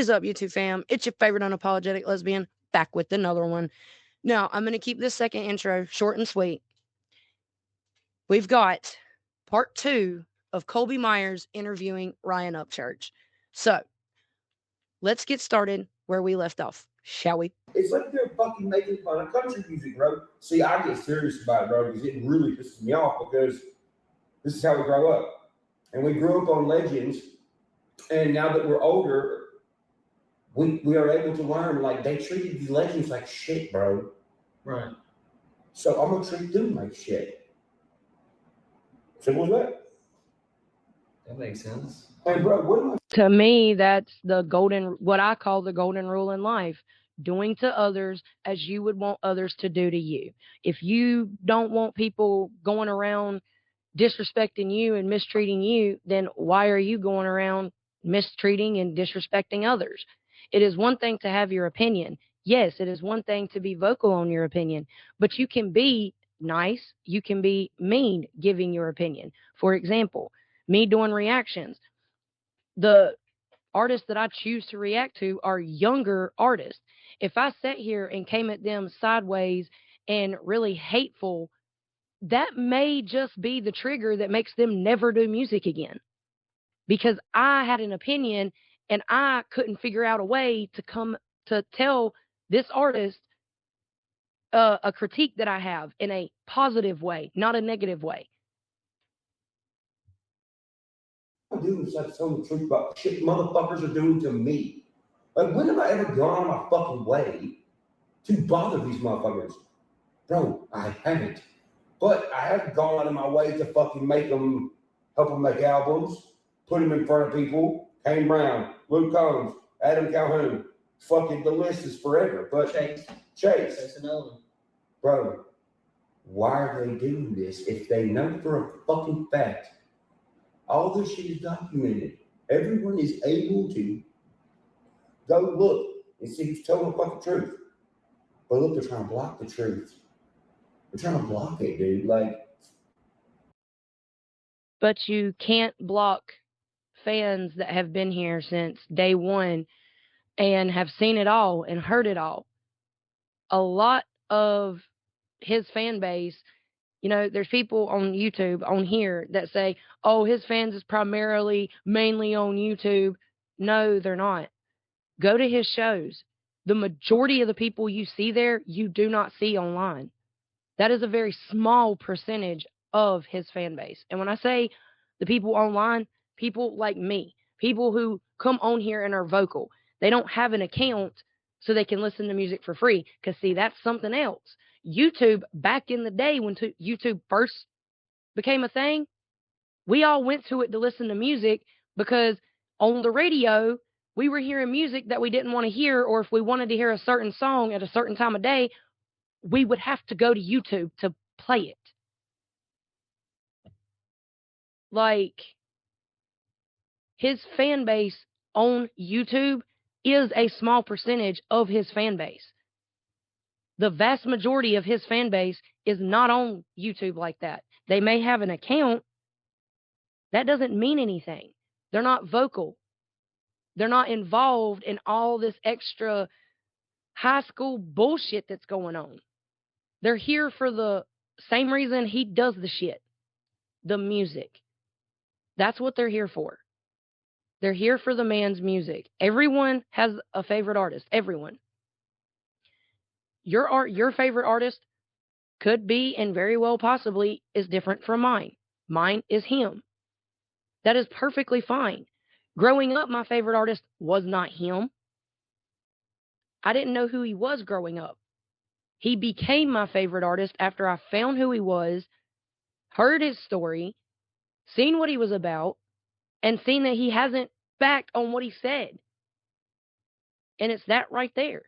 is up, YouTube fam? It's your favorite unapologetic lesbian, back with another one. Now, I'm going to keep this second intro short and sweet. We've got part 2 of Colby Myers interviewing Ryan Upchurch. So, let's get started where we left off, shall we? It's like they're fucking making fun of country music, bro. See, I get serious about it, bro, because it really pisses me off because this is how we grow up. And we grew up on legends, and now that we're older, we are able to learn, like, they treated these legends like shit, bro. Right. So I'm going to treat them like shit. Simple as that. That makes sense. Hey, bro, what am I? To me, that's what I call the golden rule in life. Doing to others as you would want others to do to you. If you don't want people going around disrespecting you and mistreating you, then why are you going around mistreating and disrespecting others? It is one thing to have your opinion. Yes, it is one thing to be vocal on your opinion, but you can be nice, you can be mean giving your opinion. For example, me doing reactions. The artists that I choose to react to are younger artists. If I sat here and came at them sideways and really hateful, that may just be the trigger that makes them never do music again. Because I had an opinion and I couldn't figure out a way to come to tell this artist a critique that I have in a positive way, not a negative way. I'm doing this episode the truth about shit motherfuckers are doing to me. Like, when have I ever gone my fucking way to bother these motherfuckers? Bro, I haven't. But I have gone out of my way to fucking help them make albums, put them in front of people. Kane Brown, Luke Combs, Adam Calhoun. Fucking the list is forever. But Chase. That's another one. Bro, why are they doing this if they know for a fucking fact all this shit is documented? Everyone is able to go look and see who's telling the fucking truth. But look, they're trying to block the truth. They're trying to block it, dude. Like, but you can't block fans that have been here since day one and have seen it all and heard it all. A lot of his fan base, there's people on YouTube on here that say, oh, his fans is mainly on YouTube. No, they're not. Go to his shows. The majority of the people you see there, you do not see online. That is a very small percentage of his fan base. And when I say the people online, people like me, people who come on here and are vocal, they don't have an account so they can listen to music for free. Because, see, that's something else. YouTube, back in the day when YouTube first became a thing, we all went to it to listen to music because on the radio, we were hearing music that we didn't want to hear, or if we wanted to hear a certain song at a certain time of day, we would have to go to YouTube to play it. Like, his fan base on YouTube is a small percentage of his fan base. The vast majority of his fan base is not on YouTube like that. They may have an account. That doesn't mean anything. They're not vocal. They're not involved in all this extra high school bullshit that's going on. They're here for the same reason he does the shit. The music. That's what they're here for. They're here for the man's music. Everyone has a favorite artist. Everyone. Your favorite artist could be and very well possibly is different from mine. Mine is him. That is perfectly fine. Growing up, my favorite artist was not him. I didn't know who he was growing up. He became my favorite artist after I found who he was, heard his story, seen what he was about, and seen that he hasn't backed on what he said. And it's that right there.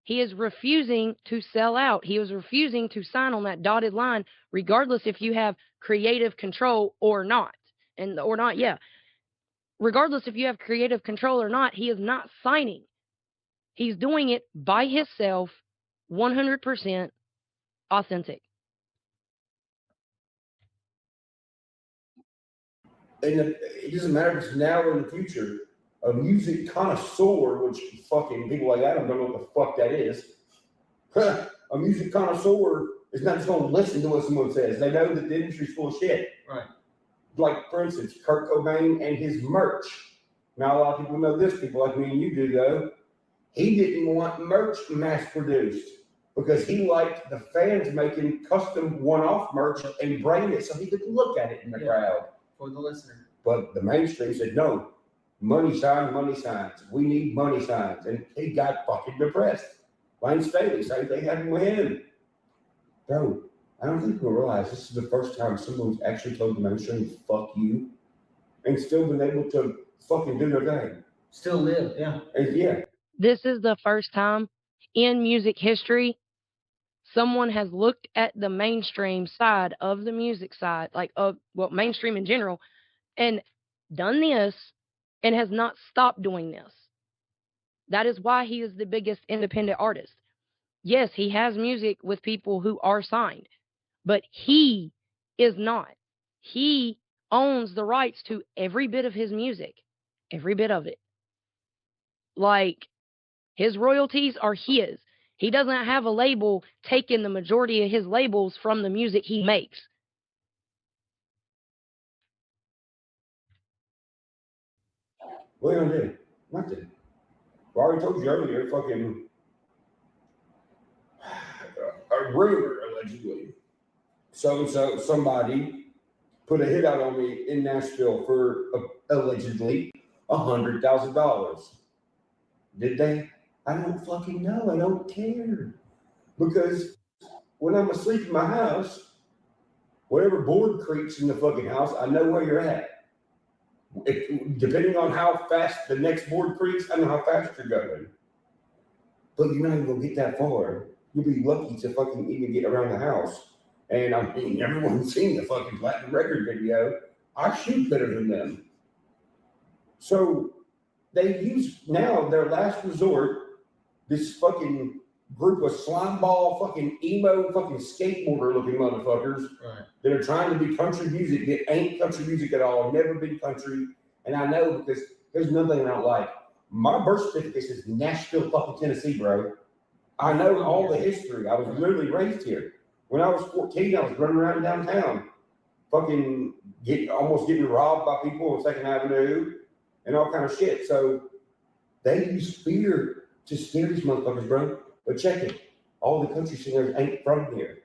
He is refusing to sell out. He is refusing to sign on that dotted line, regardless if you have creative control or not. Regardless if you have creative control or not, he is not signing. He's doing it by himself, 100% authentic. and it doesn't matter if it's now or in the future. a music connoisseur, which fucking people like Adam don't know what the fuck that is. A music connoisseur is not just going to listen to what someone says. They know that the industry's full of shit. Right. Like, for instance, Kurt Cobain and his merch. Not a lot of people know this, people like me and you do, though. He didn't want merch mass-produced because he liked the fans making custom one-off merch and bringing it so he could look at it in the crowd. For the listener. But the mainstream said, no, money signs. We need money signs. And he got fucking depressed. Lane Staley, same thing happened with him. Bro, I don't think people realize this is the first time someone's actually told the mainstream, fuck you, and still been able to fucking do their thing. Still live, yeah. And yeah. This is the first time in music history someone has looked at the mainstream side of the music side, like mainstream in general, and done this and has not stopped doing this. That is why he is the biggest independent artist. Yes, he has music with people who are signed, but he is not. He owns the rights to every bit of his music, every bit of it. Like, his royalties are his. He doesn't have a label taking the majority of his labels from the music he makes. What are you gonna do? Nothing. I already told you earlier, fucking a rumor, allegedly. So somebody put a hit out on me in Nashville for allegedly $100,000. Did they? I don't fucking know. I don't care. Because when I'm asleep in my house, whatever board creaks in the fucking house, I know where you're at. Depending on how fast the next board creaks, I know how fast you're going. But you're not even gonna get that far. You'll be lucky to fucking even get around the house. And I mean, everyone's seen the fucking Platinum Record video. I shoot better than them. So they use now their last resort, this fucking group of slimeball fucking emo fucking skateboarder looking motherfuckers that are trying to be country music that ain't country music at all, never been country. And I know because there's nothing I don't like. My birth certificate says Nashville fucking Tennessee, bro. I know all the history. I was literally raised here. When I was 14, I was running around downtown, fucking almost getting robbed by people on 2nd Avenue and all kind of shit. So they use fear to scare these motherfuckers, bro. But check it. All the country singers ain't from here.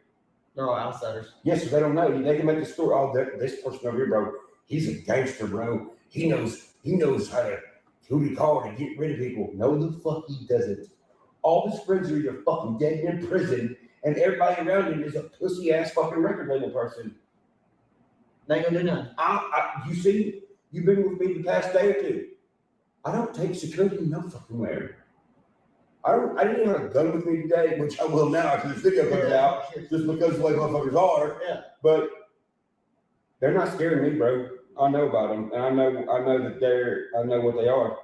They're all outsiders. Yes, so they don't know. They can make the story. Oh, this person over here, bro. He's a gangster, bro. He knows how to who to call to get rid of people. No, the fuck he doesn't. All his friends are either fucking dead in prison, and everybody around him is a pussy ass fucking record label person. They ain't gonna do nothing. You see, you've been with me the past day or two. I don't take security no fucking where. I didn't even have a gun with me today, which I will now after this video comes out, just because the way motherfuckers are. Yeah. But they're not scaring me, bro. I know about them, and I know that I know what they are.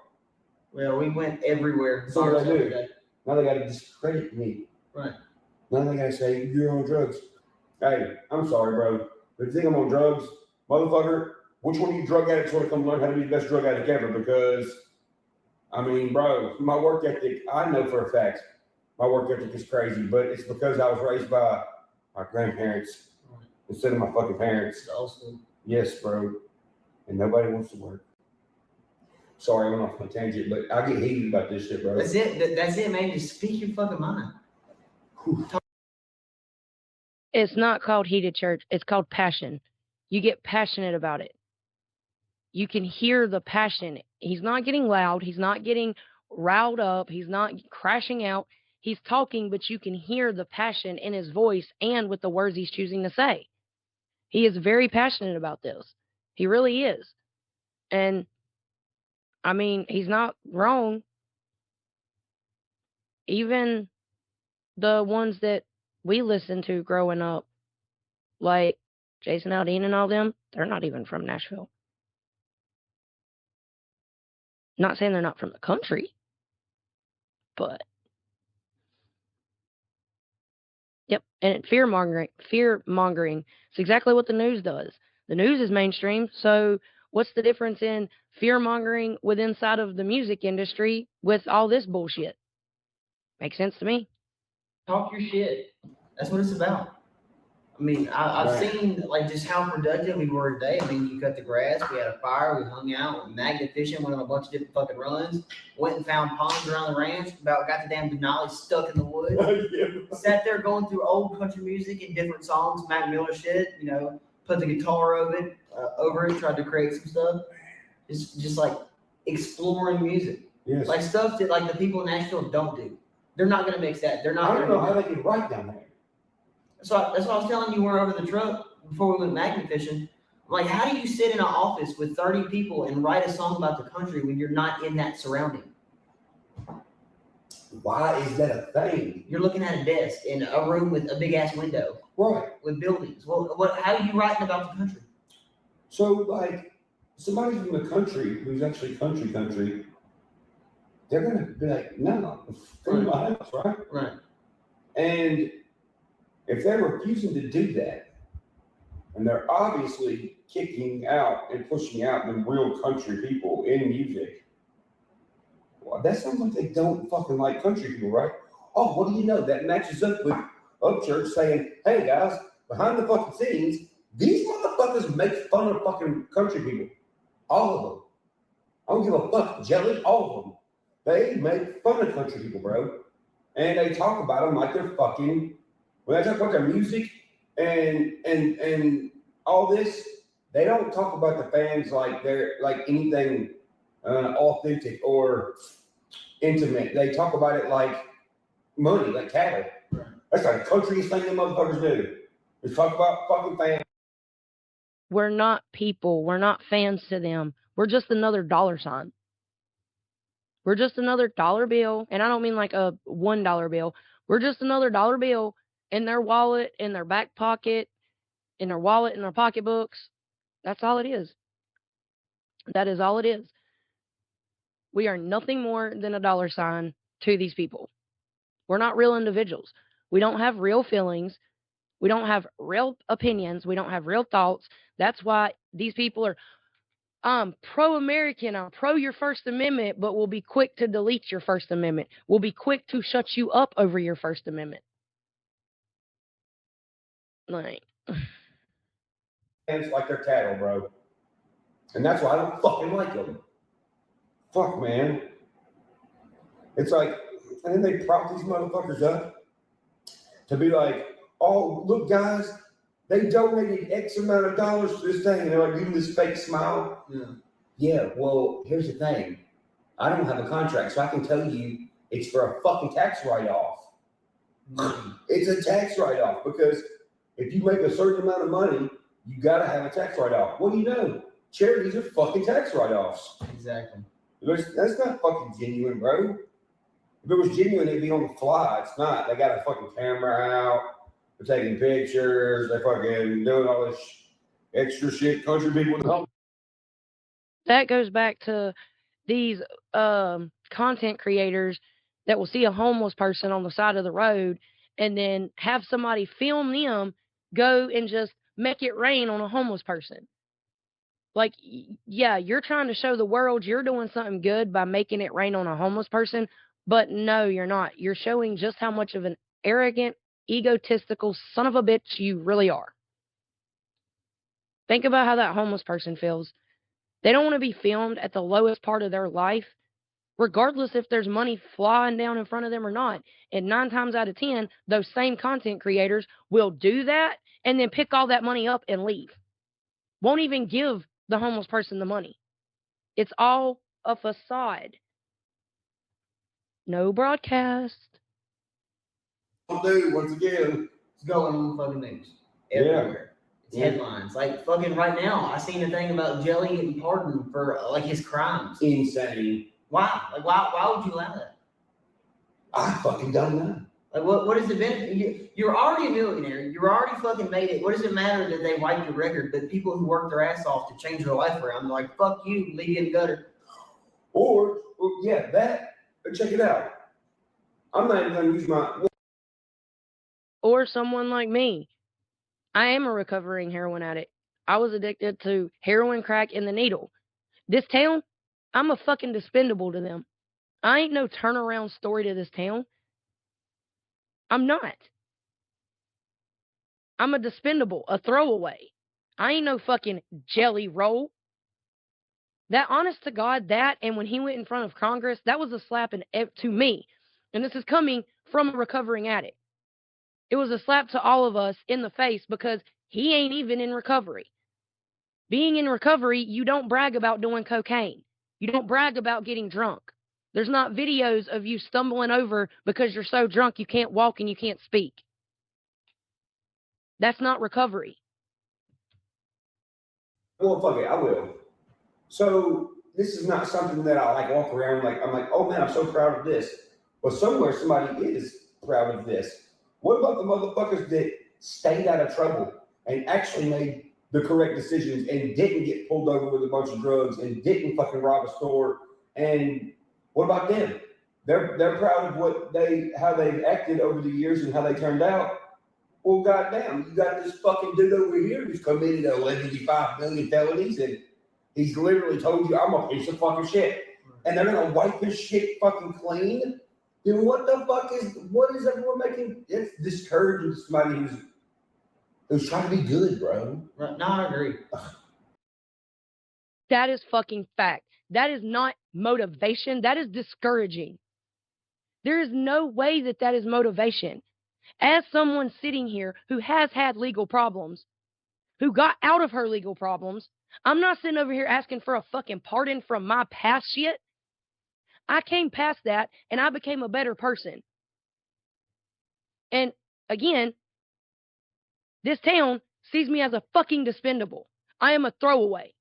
Well, we went everywhere. So what I do? Now they got to discredit me. Right. Now they got to say you're on drugs. Hey, I'm sorry, bro. But if you think I'm on drugs, motherfucker, which one of you drug addicts want to come learn how to be the best drug addict ever? Because, I mean, bro, my work ethic, I know for a fact my work ethic is crazy, but it's because I was raised by my grandparents instead of my fucking parents. Also. Yes, bro. And nobody wants to work. Sorry, I went off on a tangent, but I get heated about this shit, bro. That's it. That's it, man. Just speak your fucking mind. It's not called heated church. It's called passion. You get passionate about it. You can hear the passion. He's not getting loud. He's not getting riled up. He's not crashing out. He's talking, but you can hear the passion in his voice and with the words he's choosing to say. He is very passionate about this. He really is. And, I mean, he's not wrong. Even the ones that we listened to growing up, like Jason Aldean and all them, they're not even from Nashville. Not saying they're not from the country, but yep. And fear mongering. It's exactly what the news does. The news is mainstream, so What's the difference in fear mongering with inside of the music industry with all this bullshit? Makes sense to me. Talk your shit. That's what it's about. I mean, I've Right. seen like just how productive we were today. I mean, you cut the grass, we had a fire, we hung out, went magnet fishing, went on a bunch of different fucking runs, went and found ponds around the ranch, about got the damn Denali stuck in the woods. Yeah. Sat there going through old country music and different songs, Mac Miller shit, you know, put the guitar over it, tried to create some stuff. Just like exploring music. Yes. Like stuff that like the people in Nashville don't do. They're not gonna mix that. They're not I don't gonna know do how that. they can write down there. So that's what I was telling you when we were over the truck before we went magnet fishing. Like, how do you sit in an office with 30 people and write a song about the country when you're not in that surrounding? Why is that a thing? You're looking at a desk in a room with a big ass window Right. with buildings. Well, how are you writing about the country? So, like, somebody from the country who's actually country, they're gonna be like, no, come to my house, right? Right. And if they're refusing to do that, and they're obviously kicking out and pushing out the real country people in music, well, that sounds like they don't fucking like country people, right? Oh, what do you know? That matches up with Upchurch saying, hey guys, behind the fucking scenes, these motherfuckers make fun of fucking country people. All of them. I don't give a fuck, Jelly, all of them. They make fun of country people, bro. And they talk about them like they're fucking, when they talk about their music and all this, they don't talk about the fans like they're like anything authentic or intimate. They talk about it like money, like cattle. Right. That's like the countryest thing that motherfuckers do. Is talk about fucking fans. We're not people. We're not fans to them. We're just another dollar sign. We're just another dollar bill. And I don't mean like a $1 bill. We're just another dollar bill in their wallet, in their back pocket, in their wallet, in their pocketbooks. That's all it is. That is all it is. We are nothing more than a dollar sign to these people. We're not real individuals. We don't have real feelings. We don't have real opinions. We don't have real thoughts. That's why these people are, I'm pro-American, I'm pro your First Amendment, but we'll be quick to delete your First Amendment. We'll be quick to shut you up over your First Amendment. Like, Fans like they're cattle, bro. And that's why I don't fucking like them. Fuck, man. It's like, and then they prop these motherfuckers up to be like, oh, look, guys, they donated X amount of dollars to this thing. And they're like, giving this fake smile. Yeah. Yeah, well, here's the thing. I don't have a contract, so I can tell you it's for a fucking tax write-off. It's a tax write-off because if you make a certain amount of money, you gotta have a tax write-off. What do you know? Charities are fucking tax write-offs. Exactly. That's not fucking genuine, bro. If it was genuine, it'd be on the fly. It's not. They got a fucking camera out. They're taking pictures. They're fucking doing all this extra shit country people do. that goes back to these content creators that will see a homeless person on the side of the road and then have somebody film them go and just make it rain on a homeless person. Like, yeah, you're trying to show the world you're doing something good by making it rain on a homeless person, but no, you're not. You're showing just how much of an arrogant, egotistical son of a bitch you really are. Think about how that homeless person feels. They don't want to be filmed at the lowest part of their life, regardless if there's money flying down in front of them or not. And 9 times out of 10, those same content creators will do that and then pick all that money up and leave. Won't even give the homeless person the money. It's all a facade. No broadcast. Dude, once again, It's going on the fucking news. Yeah. Everywhere. It's Yeah. headlines. Like fucking right now, I seen a thing about Jelly getting pardoned for like his crimes. insane. Why? Like why would you allow that? I fucking don't know. Like what is the benefit? You're already a millionaire. You're already fucking made it. What does it matter that they wipe your record? But people who work their ass off to change their life around, they're like, fuck you, leave you in the gutter. Or, yeah, that, check it out. I'm not even going to use my. Or someone like me. I am a recovering heroin addict. I was addicted to heroin, crack, and the needle. This town, I'm a fucking dispendable to them. I ain't no turnaround story to this town. I'm not. I'm a dispendable, a throwaway. I ain't no fucking jelly roll. That honest to God, that and when he went in front of Congress, that was a slap to me. And this is coming from a recovering addict. It was a slap to all of us in the face because he ain't even in recovery. Being in recovery, you don't brag about doing cocaine. You don't brag about getting drunk. There's not videos of you stumbling over because you're so drunk you can't walk and you can't speak. That's not recovery. Well, fuck it, I will. So this is not something that I like walk around like, I'm like, oh man, I'm so proud of this. But somewhere somebody is proud of this. What about the motherfuckers that stayed out of trouble and actually made the correct decisions and didn't get pulled over with a bunch of drugs and didn't fucking rob a store? And what about them? They're proud of how they've acted over the years and how they turned out. Well, goddamn, you got this fucking dude over here who's committed 115 million felonies, and he's literally told you, I'm a piece of fucking shit. And they're gonna wipe his shit fucking clean? Then what is everyone making? It's discouraging to somebody who's trying to be good, bro. No, I agree. That is fucking fact. That is not motivation. That is discouraging. There is no way that is motivation. As someone sitting here who has had legal problems, who got out of her legal problems, I'm not sitting over here asking for a fucking pardon from my past shit. I came past that and I became a better person. And again, this town sees me as a fucking dispendable. I am a throwaway.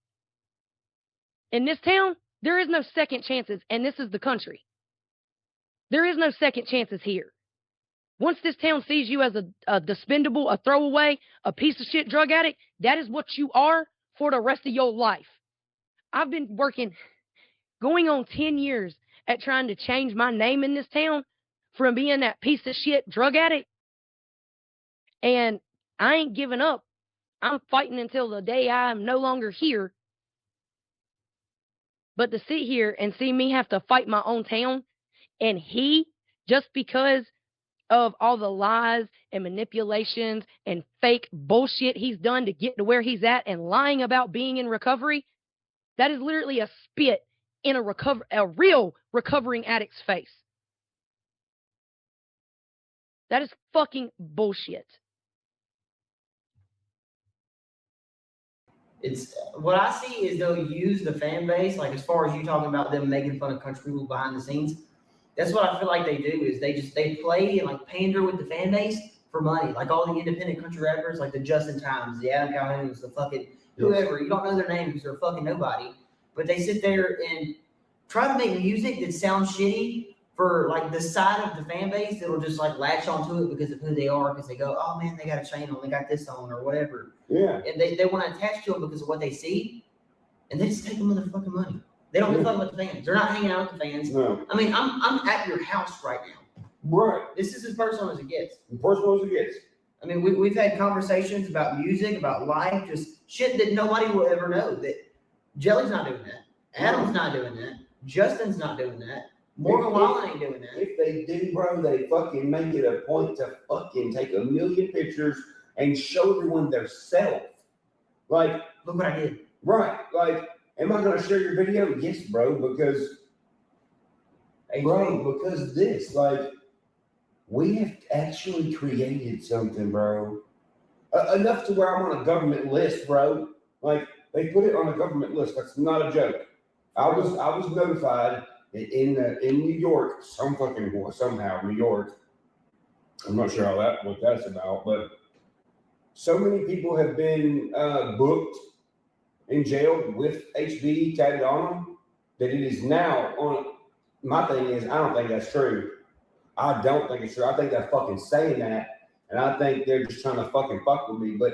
In this town, there is no second chances, and this is the country. There is no second chances here. Once this town sees you as a dispendable, a throwaway, a piece of shit drug addict, that is what you are for the rest of your life. I've been going on 10 years at trying to change my name in this town from being that piece of shit drug addict. And I ain't giving up. I'm fighting until the day I'm no longer here. But to sit here and see me have to fight my own town, and just because of all the lies and manipulations and fake bullshit he's done to get to where he's at and lying about being in recovery, that is literally a spit in a real recovering addict's face. That is fucking bullshit. It's what I see is they'll use the fan base, like as far as you talking about them making fun of country people behind the scenes. That's what I feel like they do is they play and like pander with the fan base for money. Like all the independent country rappers, like the Justin Times, the Adam Calhouns, the fucking whoever. You don't know their name because they're fucking nobody. But they sit there and try to make music that sounds shitty for like the side of the fan base that'll just like latch onto it because of who they are, because they go, oh man, they got a chain on, they got this on, or whatever. Yeah. And they want to attach to them because of what they see, and they just take the motherfucking money. They don't give a fuck about the fans. They're not hanging out with the fans. No. I mean, I'm at your house right now. Right. This is as personal as it gets. As personal as it gets. I mean, we've had conversations about music, about life, just shit that nobody will ever know. That Jelly's not doing that. Adam's not doing that. Justin's not doing that. Morgan Wallen ain't doing that. If they do, bro, they fucking make it a point to fucking take a million pictures and show everyone their self. Like, look what I did. Right. Like, am I going to share your video? Yes, bro, because this, like, we have actually created something, bro. Enough to where I'm on a government list, bro. Like, they put it on a government list. That's not a joke. I was notified in New York, somehow New York. I'm not sure what that's about, but so many people have been booked in jail with HB tatted on them that it is now on. My thing is, I don't think that's true. I don't think it's true. I think they're fucking saying that, and I think they're just trying to fucking fuck with me. But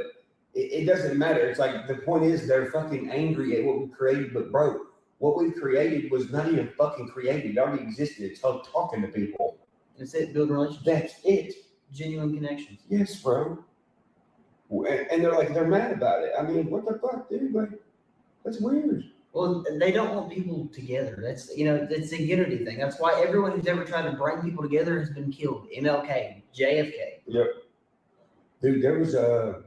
it doesn't matter. It's like the point is they're fucking angry at what we created. But bro, what we've created was not even fucking created. It already existed. It's called talking to people. That's it. Build relationships. That's it. Genuine connections. Yes, bro. And they're like, they're mad about it. I mean, what the fuck, dude? Like, that's weird. Well, they don't want people together. That's it's a unity thing. That's why everyone who's ever tried to bring people together has been killed. MLK, JFK. Yep. Dude, there was an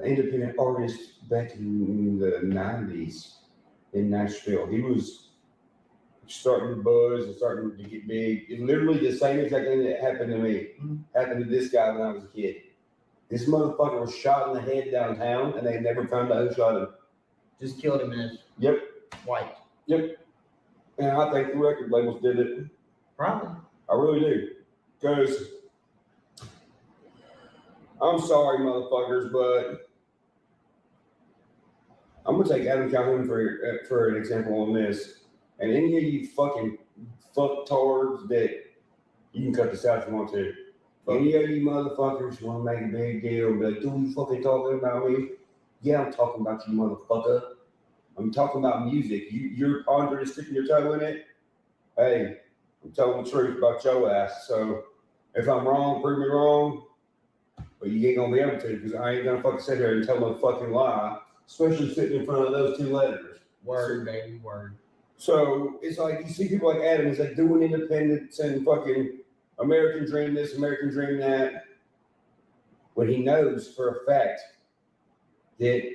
independent artist back in the 90s in Nashville. He was starting to buzz and starting to get big. It literally the same exact thing that happened to me happened to this guy when I was a kid. This motherfucker was shot in the head downtown, and they never found out who shot him. Just killed him in his white. Yep. And I think the record labels did it. Probably. I really do. Because I'm sorry, motherfuckers, but I'm going to take Adam Calhoun for an example on this. And any of you fucking fucktards that you can cut this out if you want to. Any of you motherfuckers want to make a big deal and be like, dude, you fucking talking about me? Yeah, I'm talking about you, motherfucker. I'm talking about music. You're pondering and sticking your toe in it. Hey, I'm telling the truth about your ass. So if I'm wrong, prove me wrong. But you ain't gonna be able to, because I ain't gonna fucking sit here and tell no fucking lie, especially sitting in front of those two letters. Word, baby, word. So it's like you see people like Adam, he's like doing independence and fucking American dream this, American dream that, when he knows for a fact that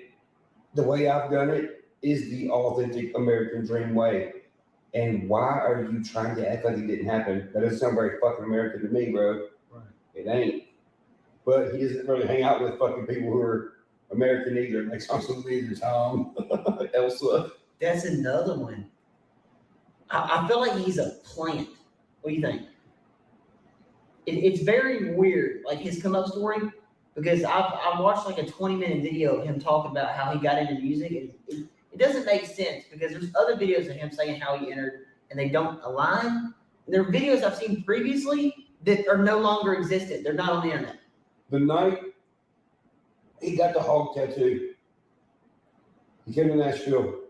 the way I've done it is the authentic American dream way. And why are you trying to act like it didn't happen? That doesn't sound very fucking American to me, bro. Right. It ain't. But he doesn't really hang out with fucking people who are American either. Like some either Tom, Elsa. That's another one. I feel like he's a plant. What do you think? It's very weird, like his come up story, because I've watched like a 20-minute video of him talking about how he got into music, and it doesn't make sense because there's other videos of him saying how he entered, and they don't align. And there are videos I've seen previously that are no longer existent. They're not on the internet. The night he got the hog tattoo, he came to Nashville.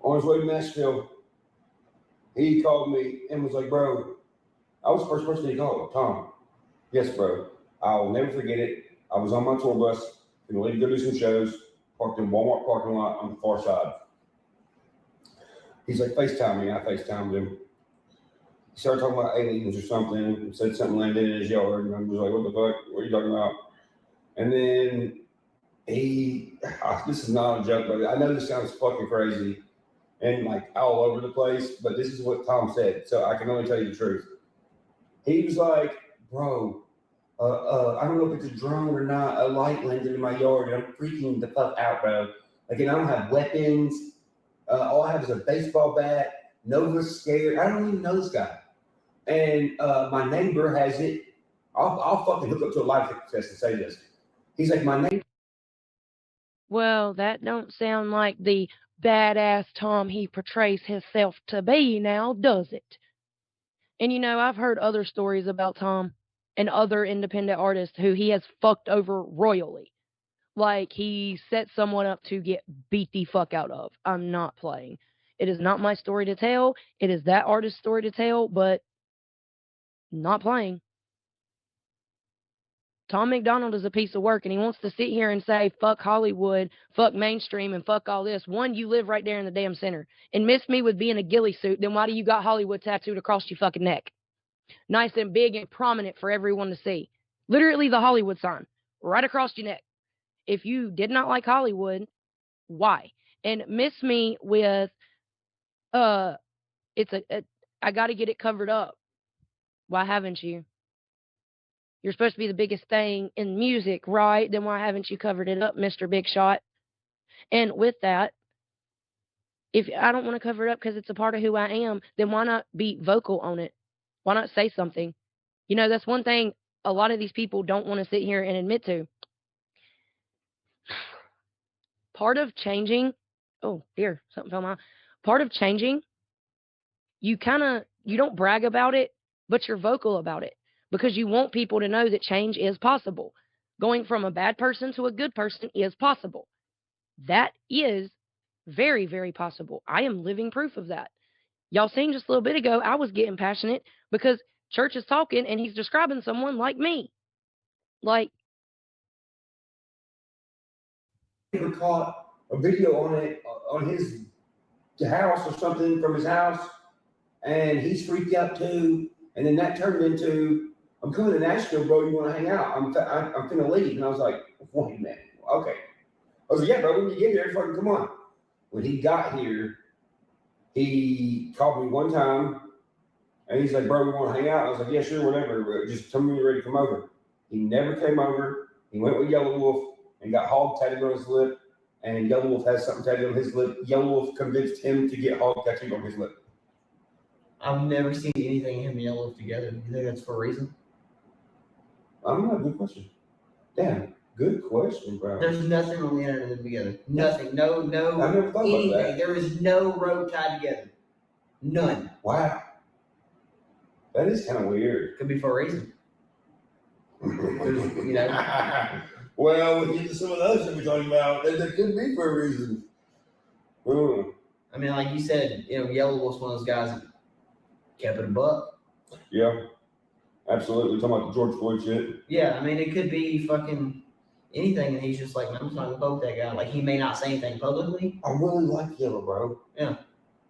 On his way to Nashville, he called me and was like, bro, I was the first person he called. Tom, yes, bro. I'll never forget it. I was on my tour bus, going to leave to go do some shows, parked in Walmart parking lot on the far side. He's like, FaceTime me. I FaceTimed him. He started talking about aliens or something, and said something landed in his yard, and I was like, what the fuck? What are you talking about? And then this is not a joke, but I know this sounds fucking crazy and like all over the place, but this is what Tom said, so I can only tell you the truth. He was like, bro, I don't know if it's a drone or not, a light landed in my yard, and I'm freaking the fuck out, bro. Like, and I don't have weapons. All I have is a baseball bat. Nova's scared. I don't even know this guy. And my neighbor has it. I'll fucking hook up to a live test and say this. He's like, my neighbor. Well, that don't sound like the badass Tom he portrays himself to be now, does it? And I've heard other stories about Tom and other independent artists who he has fucked over royally. Like he set someone up to get beat the fuck out of. I'm not playing. It is not my story to tell. It is that artist's story to tell, but not playing. Tom McDonald is a piece of work, and he wants to sit here and say, fuck Hollywood, fuck mainstream, and fuck all this. One, you live right there in the damn center. And miss me with being a ghillie suit, then why do you got Hollywood tattooed across your fucking neck? Nice and big and prominent for everyone to see. Literally the Hollywood sign, right across your neck. If you did not like Hollywood, why? And miss me with, I got to get it covered up. Why haven't you? You're supposed to be the biggest thing in music, right? Then why haven't you covered it up, Mr. Big Shot? And with that, if I don't want to cover it up because it's a part of who I am, then why not be vocal on it? Why not say something? That's one thing a lot of these people don't want to sit here and admit to. Part of changing, oh dear, something fell out. Part of changing, you don't brag about it, but you're vocal about it because you want people to know that change is possible. Going from a bad person to a good person is possible. That is very, very possible. I am living proof of that. Y'all seen just a little bit ago, I was getting passionate because Church is talking and he's describing someone like me. Like, neighbor caught a video on it on his house or something from his house, and he's freaked out too. And then that turned into, I'm coming to Nashville, bro. You want to hang out? I'm finna leave. And I was like, wait a minute. Okay. I was like, yeah, bro. When you get here, fucking come on. When he got here, he called me one time, and he's like, bro, we want to hang out. I was like, yeah, sure, whatever. Just tell me when you're ready to come over. He never came over. He went with Yellow Wolf and got hog tattooed on his lip. And Yellow Wolf has something tattooed on his lip. Yellow Wolf convinced him to get hog tattooed on his lip. I've never seen anything him and Yellow Wolf together. You think that's for a reason? I don't know. Good question. Damn, good question, bro. There's nothing on the internet of them together. Nothing. No, I never thought anything. about that. There is no rope tied together. None. Wow. That is kind of weird. Could be for a reason. You know. Well, we get to some of those that we're talking about. That could be for a reason. I mean, like you said, Yellow Wolf's one of those guys that kept it a buck. Yeah, absolutely. Talking about the George Floyd shit. Yeah, I mean, it could be fucking anything, and he's just like, man, I'm just not gonna vote that guy. Like, he may not say anything publicly. I really like Yellow, bro. Yeah.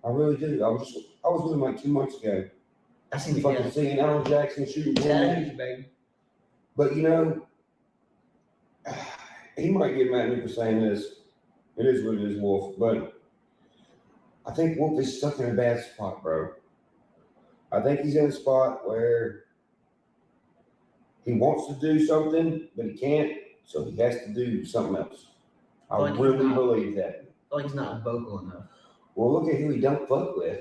I really do. I was with him like 2 months ago. I seen the fucking seeing Alan Jackson shooting. Tattoos, baby. But he might get mad at me for saying this. It is what it is, Wolf. But I think Wolf is stuck in a bad spot, bro. I think he's in a spot where he wants to do something, but he can't, so he has to do something else. I Like really believe that. I feel like he's not vocal enough. Well, look at who he don't fuck with.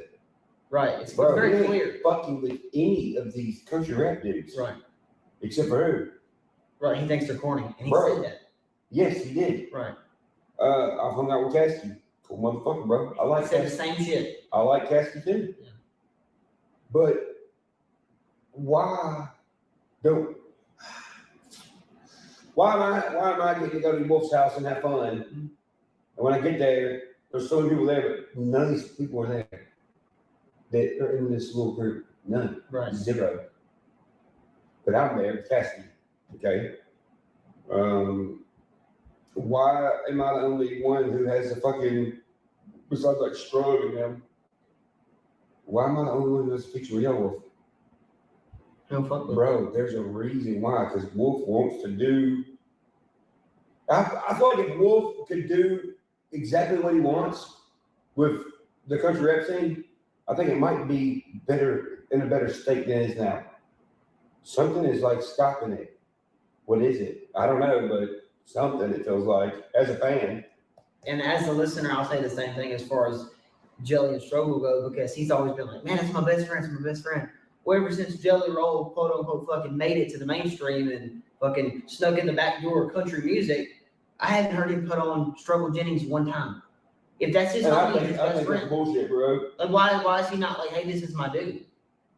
Right. It's Bro, very he ain't clear. fucking with any of these country rap dudes. Right. Except for who? Right. He thinks they're corny, and he Bro. said that. Yes, he did. Right. I've hung out with Caskey. Cool motherfucker, bro. I like He said the Caskey. same shit. I like Caskey too. Yeah. But why am I getting to go to Wolf's house and have fun? And when I get there, there's so many people there, but none of these people are there that are in this little group. None. Right. Zero. But I'm there with Caskey. Okay. Why am I the only one who has a fucking, besides like Strug and them, why am I the only one who has a picture of Yellow Wolf? No fuck with Bro, there's a reason why, because Wolf wants to do, I feel like if Wolf could do exactly what he wants with the country rap scene, I think it might be better, in a better state than it is now. Something is like stopping it. What is it? I don't know, but something, it feels like, as a fan. And as a listener, I'll say the same thing as far as Jelly and Struggle go, because he's always been like, man, it's my best friend, it's my best friend. Well, ever since Jelly Roll, quote unquote, fucking made it to the mainstream and fucking snuck in the back door of country music, I haven't heard him put on Struggle Jennings one time. If that's his And I homie, think his that's best friend, bullshit, bro. like why is he not like, hey, this is my dude?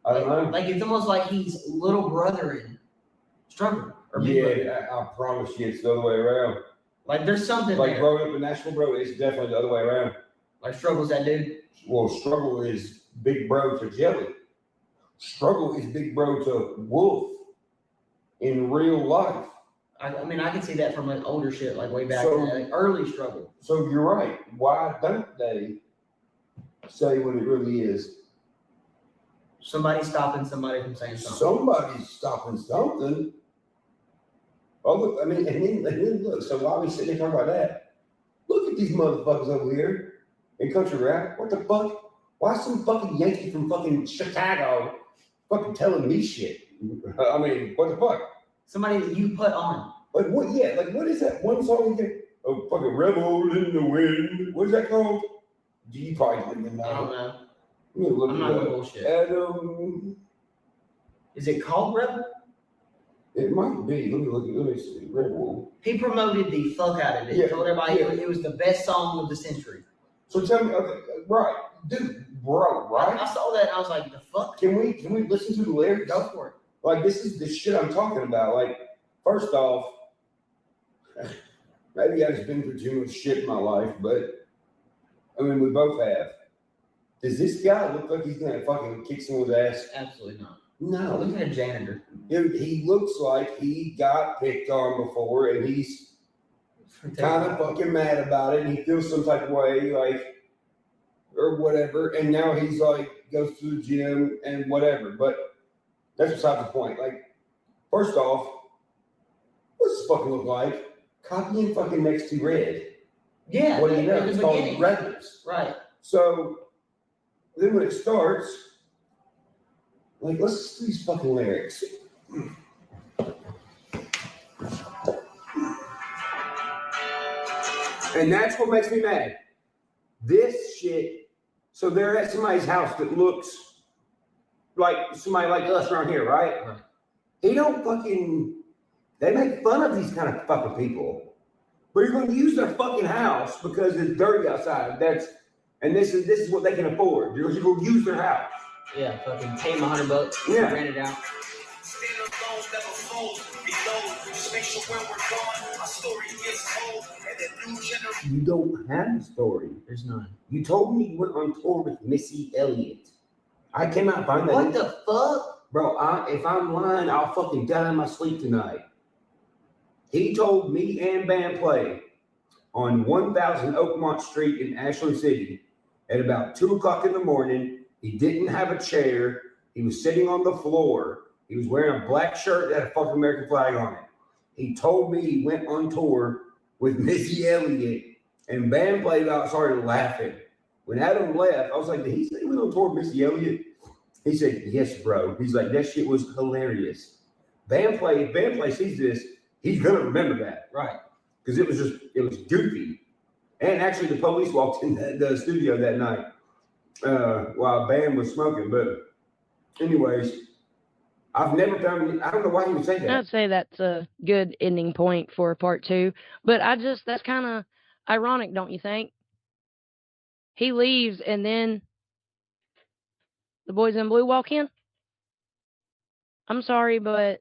I don't know. Like it's almost like he's little brother in Struggle or Big Brother. Yeah, I promise you it's the other way around. Like there's something Like there. growing up in Nashville, bro, it's definitely the other way around. Like Struggle's that dude. Well, Struggle is big bro to Jelly. Struggle is big bro to Wolf in real life. I mean, I can see that from like older shit, like way back, So- like early Struggle. So you're right. Why don't they say what it really is? Somebody stopping somebody from saying something. Somebody's stopping something. Oh, look, I mean, and then look, so why are we sitting there talking about that? Look at these motherfuckers over here in country rap. What the fuck? Why some fucking Yankee from fucking Chicago fucking telling me shit? I mean, what the fuck? Somebody that you put on. Like, what, yeah, like, what is that one song you get? Oh, fucking Rebel in the Wind. What is that called? Do you probably don't even know? I don't know. Let me look I'm it not gonna up. bullshit. Adam, Is it called Rebel? it might be. Let me see. Rebel. He promoted the fuck out of it. Yeah, Told everybody yeah. it was the best song of the century. So tell me, okay, right, dude, bro, right? I saw that and I was like, the fuck? Can we listen to the lyrics? Go for it. Like, this is the shit I'm talking about. Like, first off, maybe I've just been through too much shit in my life, but I mean, we both have. Does this guy look like he's gonna fucking kick someone's ass? Absolutely not. No. Look at a janitor. Dude, he looks like he got picked on before, and he's kind of fucking mad about it, and he feels some type of way, like, or whatever, and now he's like, goes to the gym and whatever, but that's beside the point. Like, first off, what's this fucking look like? Copy and fucking next to red. Yeah. What do you know? in the It's called beginning. regulars. Right. So then when it starts, like, let's just do these fucking lyrics. And that's what makes me mad. This shit. So they're at somebody's house that looks like somebody like us around here, right? Right. They don't fucking. They make fun of these kind of fucking people, but you're going to use their fucking house because it's dirty outside. This is what they can afford. You're going to use their house. Yeah, fucking pay them $100. Yeah. Rent it out. Stand alone, never fold. Reload. Just make sure when we're gone, our story gets told, and the new generation. You don't have a story. There's none. You told me you went on tour with Missy Elliott. I cannot find that. What the fuck? Bro, if I'm lying, I'll fucking die in my sleep tonight. He told me and band play on 1000 Oakmont Street in Ashland City at about 2 o'clock in the morning. He didn't have a chair. He was sitting on the floor. He was wearing a black shirt that had a fucking American flag on it. He told me he went on tour with Missy Elliott, and band played out, started laughing. When Adam left, I was like, did he say he went on tour with Missy Elliott? He said, yes, bro. He's like, that shit was hilarious. Band play sees this, he's gonna remember that. Right. Because it was goofy. And actually the police walked in the studio that night while band was smoking. But anyways, I've never found, I don't know why he would say that. I'd say that's a good ending point for part 2. But that's kind of ironic, don't you think? He leaves and then the boys in blue walk in. I'm sorry, but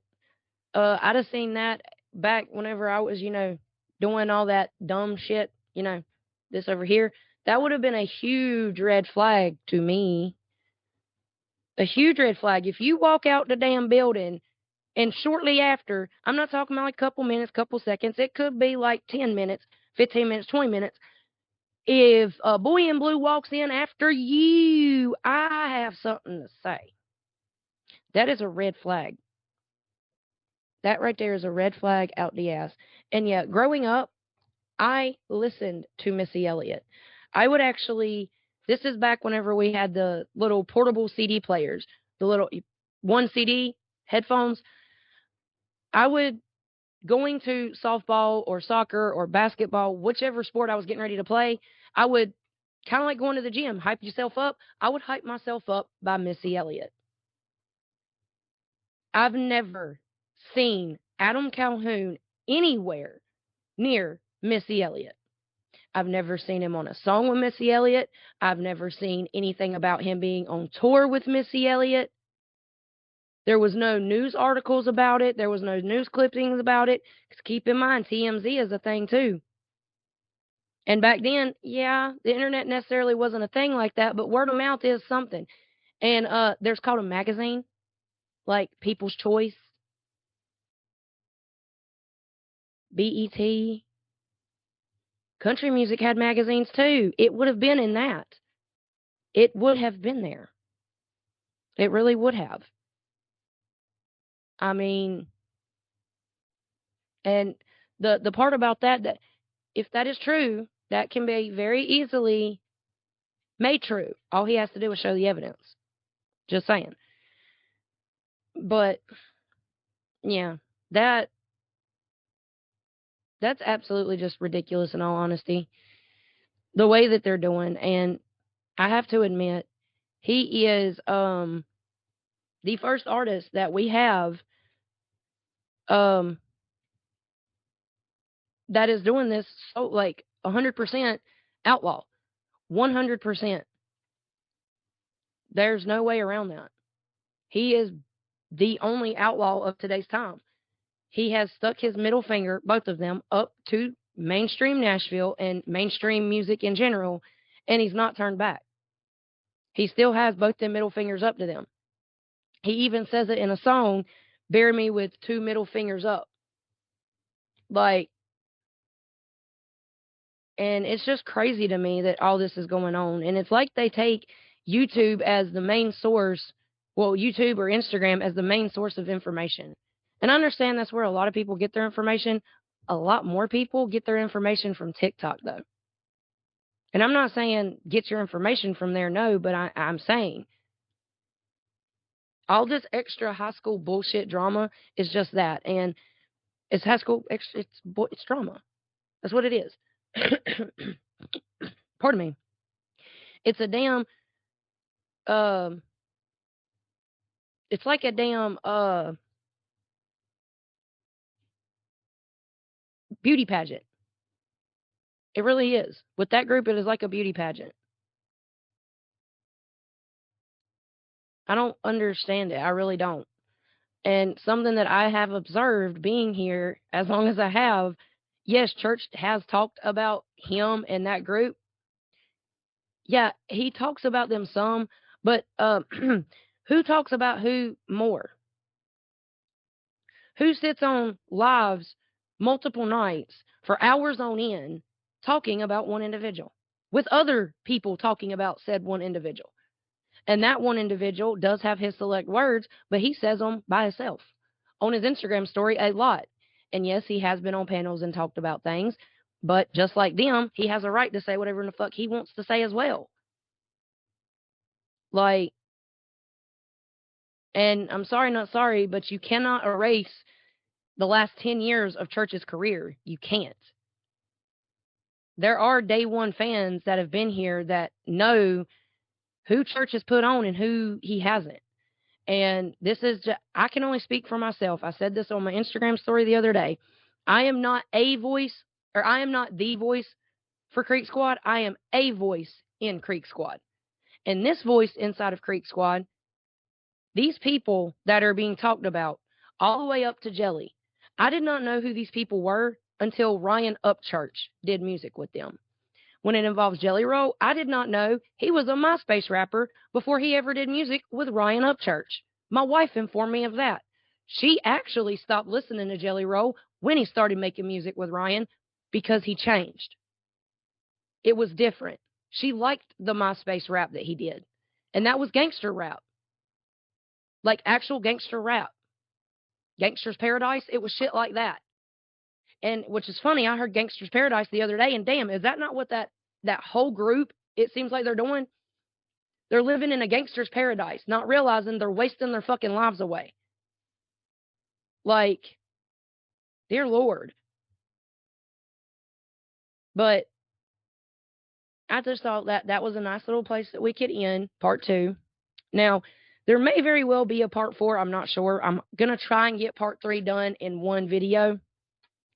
I'd have seen that back whenever I was, doing all that dumb shit, this over here. That would have been a huge red flag to me. A huge red flag. If you walk out the damn building and shortly after, I'm not talking about like a couple minutes, couple seconds, it could be like 10 minutes, 15 minutes, 20 minutes. If a boy in blue walks in after you, I have something to say. That is a red flag. That right there is a red flag out the ass. And yeah, growing up, I listened to Missy Elliott. I would actually, this is back whenever we had the little portable CD players, the little one CD headphones. I would, going to softball or soccer or basketball, whichever sport I was getting ready to play, I would kind of like going to the gym, hype yourself up. I would hype myself up by Missy Elliott. I've never seen Adam Calhoun anywhere near Missy Elliott. I've never seen him on a song with Missy Elliott. I've never seen anything about him being on tour with Missy Elliott. There was no news articles about it. There was no news clippings about it. Because keep in mind, TMZ is a thing too. And back then, yeah, the internet necessarily wasn't a thing like that, but word of mouth is something. And there's called a magazine, like People's Choice, BET. Country music had magazines too. It would have been in that. It would have been there. It really would have. I mean, and the part about that if that is true, that can be very easily made true. All he has to do is show the evidence. Just saying. But yeah, that's absolutely just ridiculous in all honesty. The way that they're doing, and I have to admit, he is the first artist that we have that is doing this so like 100% outlaw. 100%. There's no way around that. He is the only outlaw of today's time. He has stuck his middle finger, both of them, up to mainstream Nashville and mainstream music in general, and he's not turned back. He still has both them middle fingers up to them. He even says it in a song, "Bury me with 2 middle fingers up." Like, And it's just crazy to me that all this is going on. And it's like they take YouTube as the main source, well, YouTube or Instagram as the main source of information. And I understand that's where a lot of people get their information. A lot more people get their information from TikTok, though. And I'm not saying get your information from there, no, but I'm saying all this extra high school bullshit drama is just that. And it's high school, it's drama. That's what it is. Pardon me. It's a damn, it's like a damn, beauty pageant. It really is. With that group, it is like a beauty pageant. I don't understand it. I really don't. And something that I have observed being here as long as I have, yes, church has talked about him and that group. Yeah, he talks about them some, but who talks about who more? Who sits on lives multiple nights for hours on end talking about one individual with other people talking about said one individual? And that one individual does have his select words, but he says them by himself on his Instagram story a lot. And yes, he has been on panels and talked about things, but just like them, he has a right to say whatever the fuck he wants to say as well. Like, and I'm sorry, not sorry, but you cannot erase the last 10 years of Church's career. You can't. There are day one fans that have been here that know who Church has put on and who he hasn't. And this is just, I can only speak for myself. I said this on my Instagram story the other day. I am not a voice, or I am not the voice for Creek Squad. I am a voice in Creek Squad. And this voice inside of Creek Squad, these people that are being talked about, all the way up to Jelly, I did not know who these people were until Ryan Upchurch did music with them. When it involves Jelly Roll, I did not know he was a MySpace rapper before he ever did music with Ryan Upchurch. My wife informed me of that. She actually stopped listening to Jelly Roll when he started making music with Ryan because he changed. It was different. She liked the MySpace rap that he did, and that was gangster rap. Like actual gangster rap. Gangster's Paradise, it was shit like that. And which is funny, I heard Gangster's Paradise the other day, and damn, is that not what that whole group, it seems like they're doing? They're living in a gangster's paradise, not realizing they're wasting their fucking lives away. Like, dear Lord. But I just thought that was a nice little place that we could end part 2. Now, there may very well be a part 4. I'm not sure. I'm going to try and get part 3 done in one video.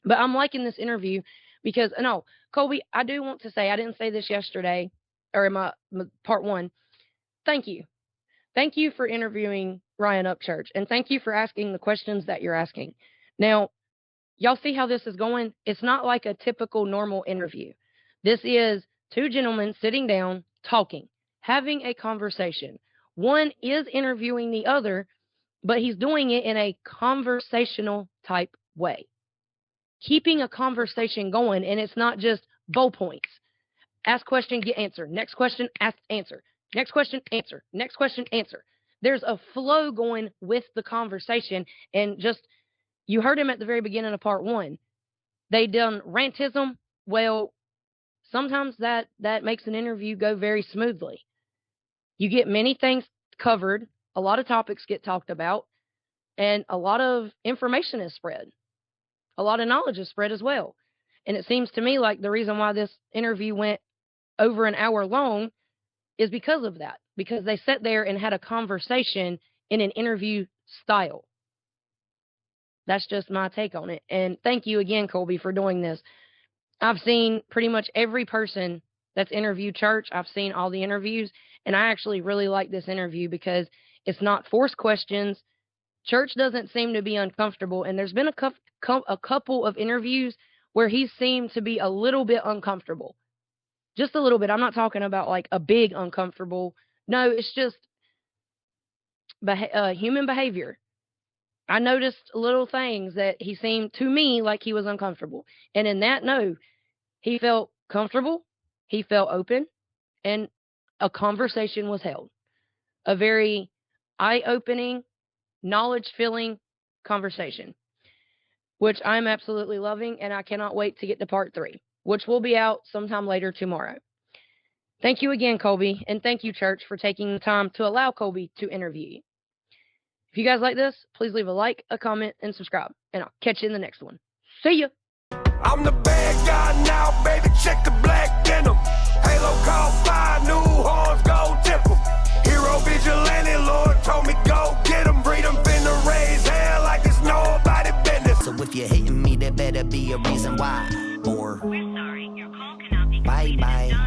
But I'm liking this interview because, no, Colby, I do want to say, I didn't say this yesterday or in my part 1. Thank you. Thank you for interviewing Ryan Upchurch. And thank you for asking the questions that you're asking. Now, y'all see how this is going? It's not like a typical normal interview. This is 2 gentlemen sitting down, talking, having a conversation. One is interviewing the other, but he's doing it in a conversational type way. Keeping a conversation going, and it's not just bow points. Ask question, get answer. Next question, ask answer. Next question, answer. Next question, answer. There's a flow going with the conversation, and just, you heard him at the very beginning of part 1. They done rantism. Well, sometimes that makes an interview go very smoothly. You get many things covered, a lot of topics get talked about, and a lot of information is spread. A lot of knowledge is spread as well. And it seems to me like the reason why this interview went over an hour long is because of that. Because they sat there and had a conversation in an interview style. That's just my take on it. And thank you again, Colby, for doing this. I've seen pretty much every person that's interviewed Church. I've seen all the interviews. And I actually really like this interview because it's not forced questions. Church doesn't seem to be uncomfortable. And there's been a couple of interviews where he seemed to be a little bit uncomfortable. Just a little bit. I'm not talking about like a big uncomfortable. No, it's just human behavior. I noticed little things that he seemed to me like he was uncomfortable. And in that, no, he felt comfortable, he felt open, and a conversation was held. A very eye-opening, knowledge-filling conversation, which I'm absolutely loving, and I cannot wait to get to part 3, which will be out sometime later tomorrow. Thank you again, Colby, and thank you, church, for taking the time to allow Colby to interview you. If you guys like this, please leave a like, a comment, and subscribe, and I'll catch you in the next one. See ya! I'm the bad guy now, baby, check the black denim. Halo call fire, new horns, go tip 'em. Hero vigilante, Lord told me go get 'em. Freedom finna raise hell like it's nobody business. So if you're hitting me, there better be a reason why. Or We're sorry, your call cannot be bye bye.